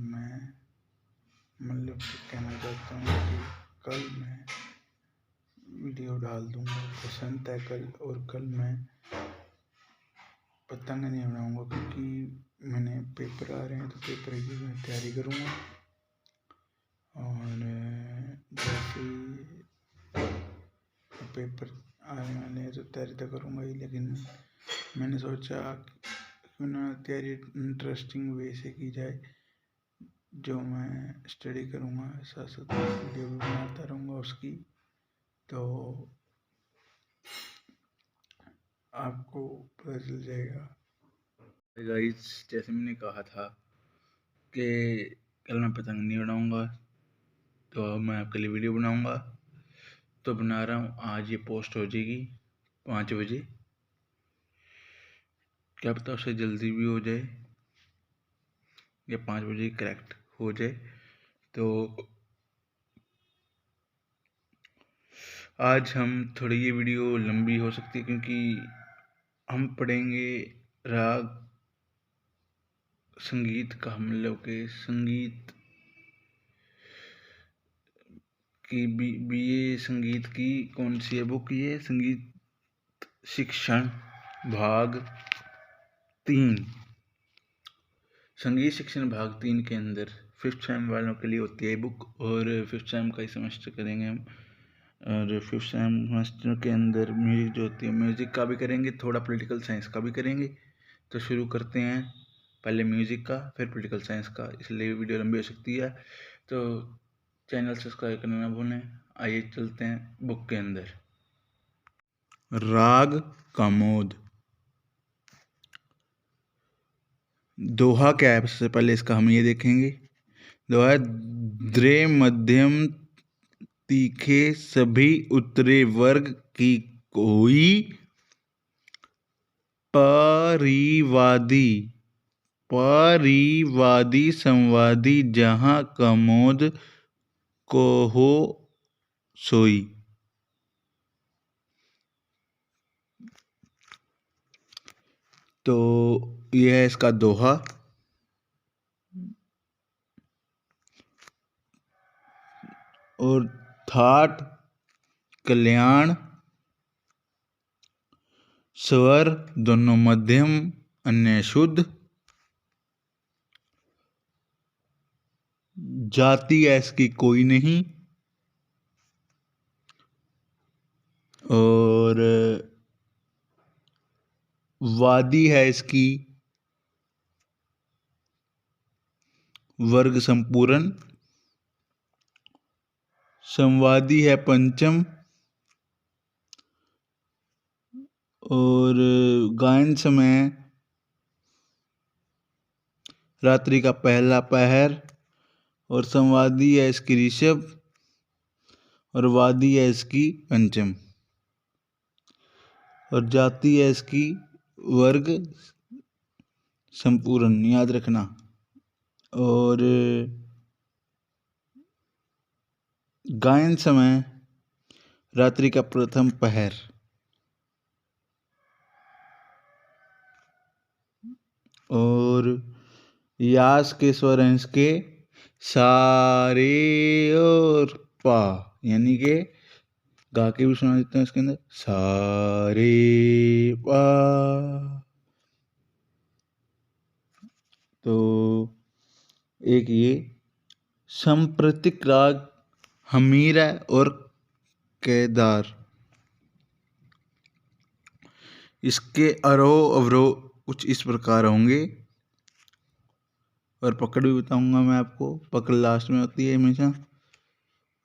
मैं मतलब कहना चाहता हूँ कि कल मैं वीडियो डाल दूँगा। बसंत है कल, और कल मैं पतंग नहीं बनाऊँगा क्योंकि मैंने पेपर आ रहे हैं, तो पेपर की मैं तैयारी करूँगा। और जैसे पेपर आने वाले हैं तो तैयारी तो करूँगा ही, लेकिन मैंने सोचा क्यों ना तैयारी इंटरेस्टिंग वे से की जाए। जो मैं स्टडी करूँगा साथ साथ वीडियो भी बनाता रहूँगा उसकी, तो आपको पता चल जाएगा। गाइस, जैसे मैंने कहा था कि कल मैं पतंग नहीं बनाऊंगा, तो मैं आपके लिए वीडियो बनाऊंगा, तो बना रहा हूँ। आज ये पोस्ट हो जाएगी 5 बजे। क्या पता उससे जल्दी भी हो जाए या 5 बजे करेक्ट हो जाए। तो आज हम थोड़ी ये वीडियो लंबी हो सकती है क्योंकि हम पढ़ेंगे राग संगीत का। हम लोग के संगीत की बीए संगीत की कौन सी है बुक? ये संगीत शिक्षण भाग 3, संगीत शिक्षण भाग 3 के अंदर 5th सेम वालों के लिए होती है बुक, और 5th सेम का ही सेमेस्टर करेंगे हम। और 5th सेमेस्टर के अंदर म्यूजिक जो होती है, म्यूजिक का भी करेंगे, थोड़ा पॉलिटिकल साइंस का भी करेंगे। तो शुरू करते हैं, पहले म्यूजिक का फिर पॉलिटिकल साइंस का, इसलिए वीडियो लंबी हो सकती है। तो चैनल सब्सक्राइब करना ना भूलें। आइए चलते हैं बुक के अंदर। राग कामोद। दोहा क्या है? सबसे पहले इसका हम ये देखेंगे। दोहा द्रे मध्यम तीखे सभी उत्तरे वर्ग की कोई परिवादी संवादी जहाँ कमोद को हो सोई। तो यह है इसका दोहा। और ठाठ कल्याण स्वर दोनों मध्यम अन्य शुद्ध। जाति ऐसी कोई नहीं। और वादी है इसकी वर्ग संपूर्ण। संवादी है पंचम। और गायन समय रात्रि का पहला पहर। और संवादी है इसकी ऋषभ, और वादी है इसकी पंचम। और जाति है इसकी वर्ग संपूर्ण, याद रखना। और गायन समय रात्रि का प्रथम पहर। और यास के स्वर हैं इसके सारे और पा, यानी कि गा के भी सुना देते हैं इसके अंदर सारे पा। तो एक ये सांप्रतिक राग हमीरा और केदार। इसके आरोह अवरोह कुछ इस प्रकार होंगे, और पकड़ भी बताऊंगा मैं आपको। पकड़ लास्ट में होती है हमेशा,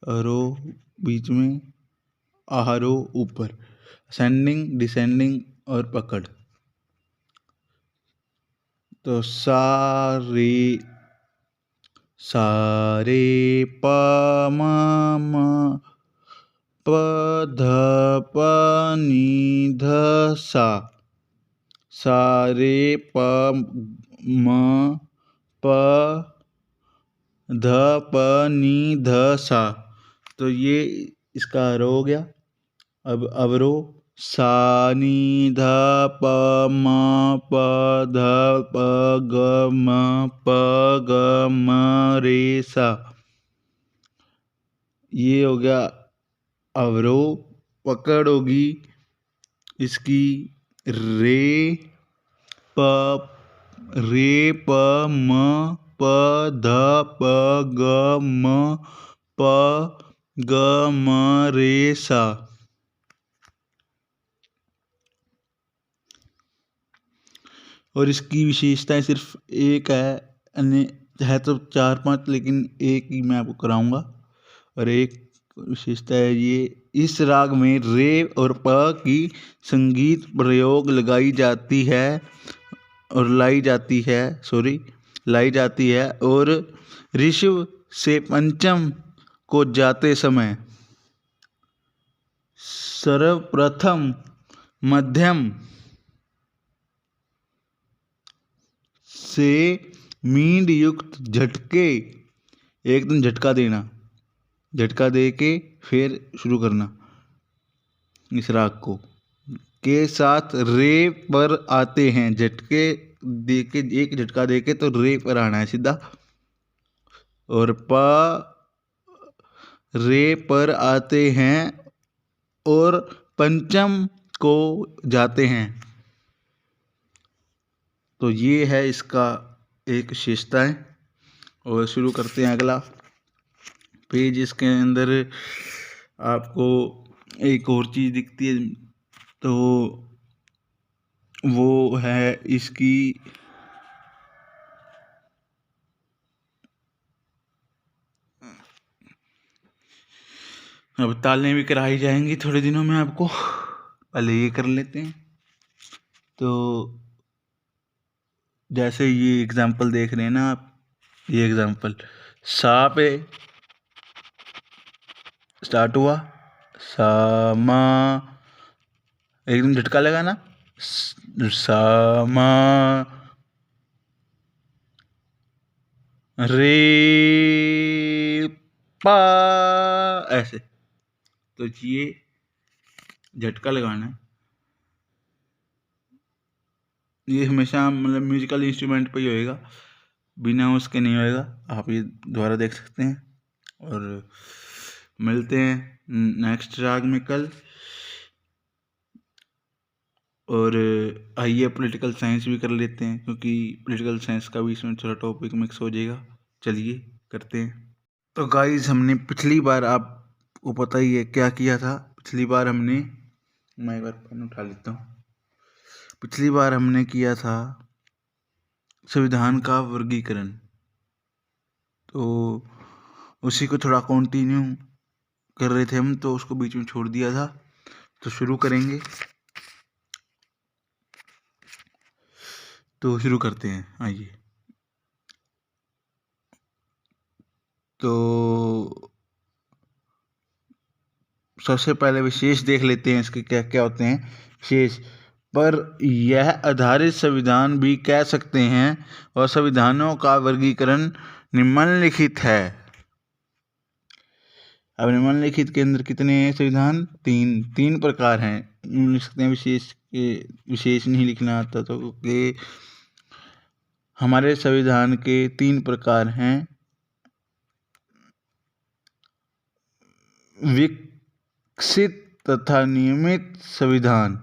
आरोह बीच में, आरोह ऊपर, असेंडिंग डिसेंडिंग और पकड़। तो सारे प म प ध प नी ध सा। सारे प म प ध प नी ध सा। तो ये इसका आरोह हो गया। अब अवरोह सा नी ध प म प ध प ग म प ग म रे सा। ये हो गया अवरोह। पकड़ होगी इसकी रे प म प ध प ग म प ग म रे सा। और इसकी विशेषताएं सिर्फ एक है, अन्य है तो 4-5, लेकिन एक ही मैं आपको कराऊंगा। और एक विशेषता है ये, इस राग में रे और प की संगीत प्रयोग लाई जाती है और ऋषभ से पंचम को जाते समय सर्वप्रथम मध्यम से मींड युक्त झटके, एकदम झटका देना, झटका दे के फिर शुरू करना इस राग को, के साथ रे पर आते हैं। झटके दे के, एक झटका दे के तो रे पर आना है सीधा, और प रे पर आते हैं और पंचम को जाते हैं। तो ये है इसका एक विशेषता है। और शुरू करते हैं अगला पेज। इसके अंदर आपको एक और चीज़ दिखती है, तो वो है इसकी अब तालें भी कराई जाएंगी थोड़े दिनों में आपको, पहले ये कर लेते हैं। तो जैसे ये एग्जाम्पल देख रहे हैं ना आप, ये एग्जाम्पल सा पे स्टार्ट हुआ, सा मा, एकदम झटका लगा ना, सा मा रे पा, ऐसे। तो ये झटका लगाना है, ये हमेशा मतलब म्यूजिकल इंस्ट्रूमेंट पे ही होएगा, बिना उसके नहीं होएगा। आप ये दोबारा देख सकते हैं। और मिलते हैं नेक्स्ट राग में कल। और आइए पॉलिटिकल साइंस भी कर लेते हैं, क्योंकि पॉलिटिकल साइंस का भी इसमें थोड़ा टॉपिक मिक्स हो जाएगा। चलिए करते हैं। तो गाइस, हमने पिछली बार, आपको पता ही है क्या किया था। पिछली बार हमने, मैं एक बार पेन उठा लेता हूँ। पिछली बार हमने किया था संविधान का वर्गीकरण, तो उसी को थोड़ा कंटिन्यू कर रहे थे हम, तो उसको बीच में छोड़ दिया था। तो शुरू करेंगे, तो शुरू करते हैं, आइए। तो सबसे पहले विशेष देख लेते हैं इसके क्या क्या होते हैं विशेष। पर यह आधारित संविधान भी कह सकते हैं, और संविधानों का वर्गीकरण निम्नलिखित है। अब निम्नलिखित के अंदर कितने हैं संविधान? तीन प्रकार हैं। लिख सकते हैं विशेष के, विशेष नहीं लिखना आता तो कि हमारे संविधान के 3 प्रकार हैं। विकसित तथा नियमित संविधान,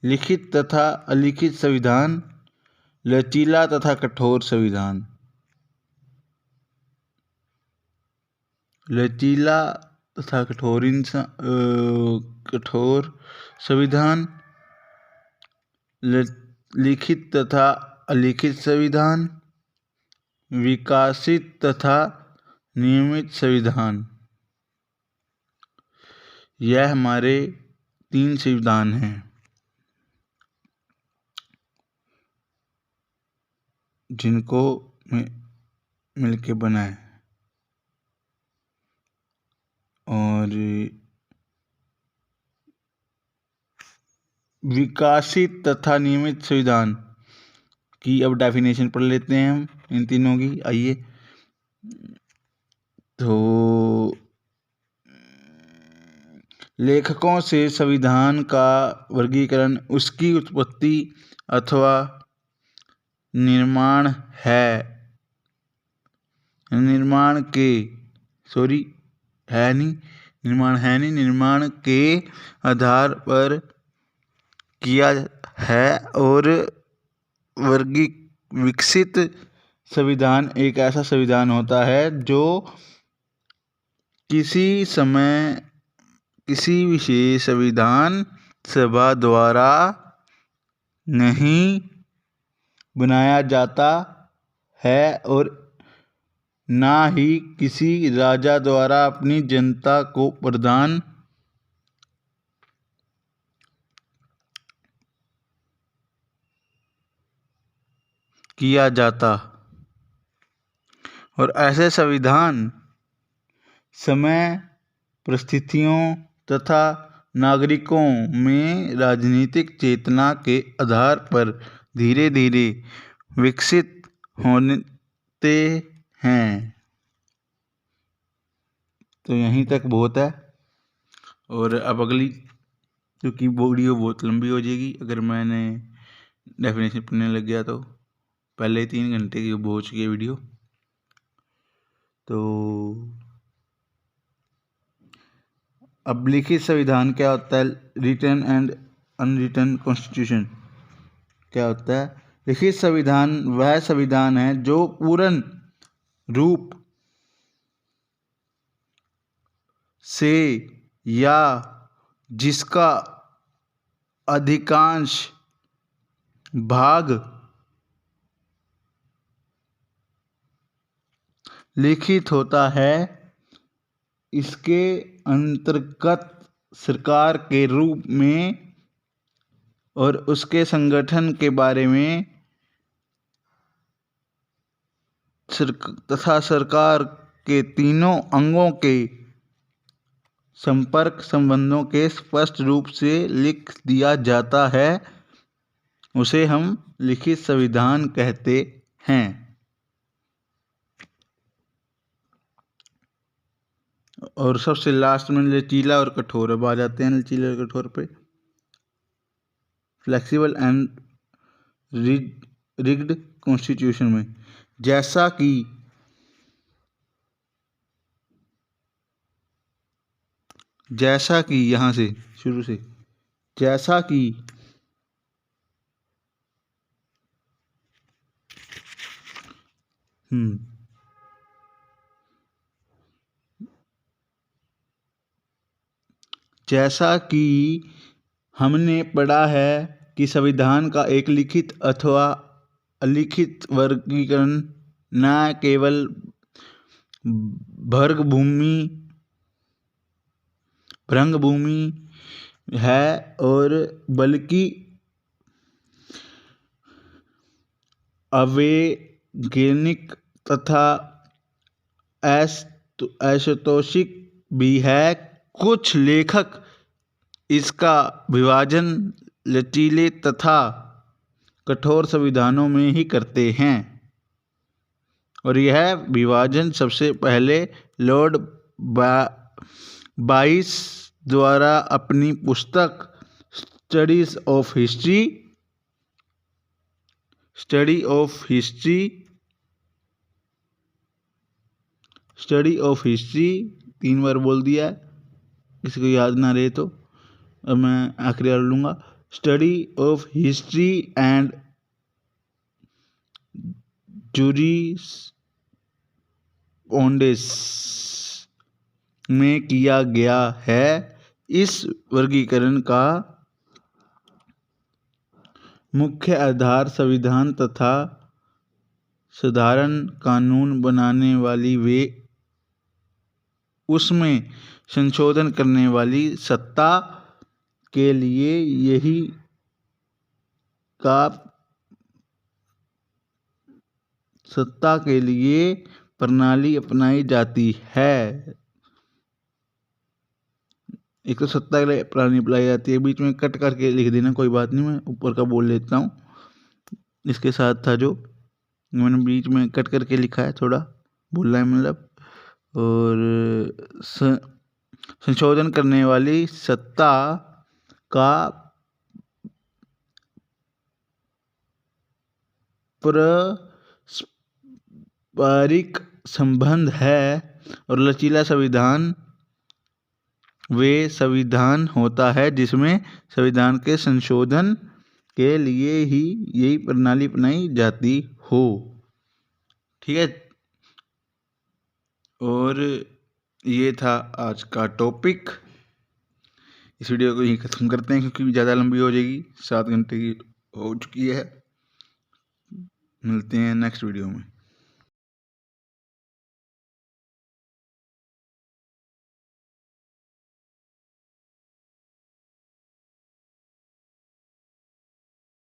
लिखित तथा अलिखित संविधान, लचीला तथा कठोर संविधान। लचीला तथा कठोर संविधान, लिखित तथा अलिखित संविधान, विकसित तथा नियमित संविधान। यह हमारे 3 संविधान हैं, जिनको मिलके बना है। और विकसित तथा नियमित संविधान की अब डेफिनेशन पढ़ लेते हैं हम इन तीनों की, आइए। तो लेखकों से संविधान का वर्गीकरण उसकी उत्पत्ति अथवा निर्माण के आधार पर किया है और विकसित संविधान एक ऐसा संविधान होता है जो किसी समय किसी विशेष संविधान सभा द्वारा नहीं बनाया जाता है और ना ही किसी राजा द्वारा अपनी जनता को प्रदान किया जाता। और ऐसे संविधान समय, परिस्थितियों तथा नागरिकों में राजनीतिक चेतना के आधार पर धीरे धीरे विकसित होते हैं। तो यहीं तक बहुत है और अब अगली, क्योंकि वीडियो बहुत लंबी हो जाएगी अगर मैंने डेफिनेशन पढ़ने लग गया तो पहले 3 घंटे की हो चुकी है वीडियो। तो अब लिखित संविधान क्या होता है, रिटन एंड अनरिटन कॉन्स्टिट्यूशन क्या होता है। लिखित संविधान वह संविधान है जो पूर्ण रूप से या जिसका अधिकांश भाग लिखित होता है। इसके अंतर्गत सरकार के रूप में और उसके संगठन के बारे में तथा सरकार के तीनों अंगों के संपर्क संबंधों के स्पष्ट रूप से लिख दिया जाता है, उसे हम लिखित संविधान कहते हैं। और सबसे लास्ट में लचीला और कठोर, अब आ जाते हैं लचीले और कठोर पे। फ्लेक्सिबल एंड रिग्ड कॉन्स्टिट्यूशन में जैसा कि यहाँ से शुरू से जैसा कि हमने पढ़ा है कि संविधान का एक लिखित अथवा अलिखित वर्गीकरण न केवल भंगभूमि है और बल्कि अवैज्ञानिक तथा असैद्धांतिक भी है। कुछ लेखक इसका विभाजन लचीले तथा कठोर संविधानों में ही करते हैं और यह विभाजन सबसे पहले लॉर्ड बाइस द्वारा अपनी पुस्तक स्टडी ऑफ हिस्ट्री 3 बार बोल दिया है, किसी को याद ना रहे तो अब मैं आखिरी बार लूँगा। Study of history and jurisprudence में किया गया है। इस वर्गीकरण का मुख्य आधार संविधान तथा साधारण कानून बनाने वाली वे उसमें संशोधन करने वाली सत्ता के लिए यही प्रणाली अपनाई जाती है। एक तो सत्ता के लिए प्रणाली अपनाई जाती है, बीच में कट करके लिख देना, कोई बात नहीं, मैं ऊपर का बोल लेता हूँ। इसके साथ था जो मैंने बीच में कट करके लिखा है, थोड़ा बोलना है मतलब। और संशोधन करने वाली सत्ता का पारस्परिक संबंध है और लचीला संविधान वे संविधान होता है जिसमें संविधान के संशोधन के लिए ही यही प्रणाली अपनाई जाती हो। ठीक है, और ये था आज का टॉपिक। इस वीडियो को यहीं ख़त्म करते हैं क्योंकि ज़्यादा लंबी हो जाएगी, 7 घंटे की हो चुकी है। मिलते हैं नेक्स्ट वीडियो में।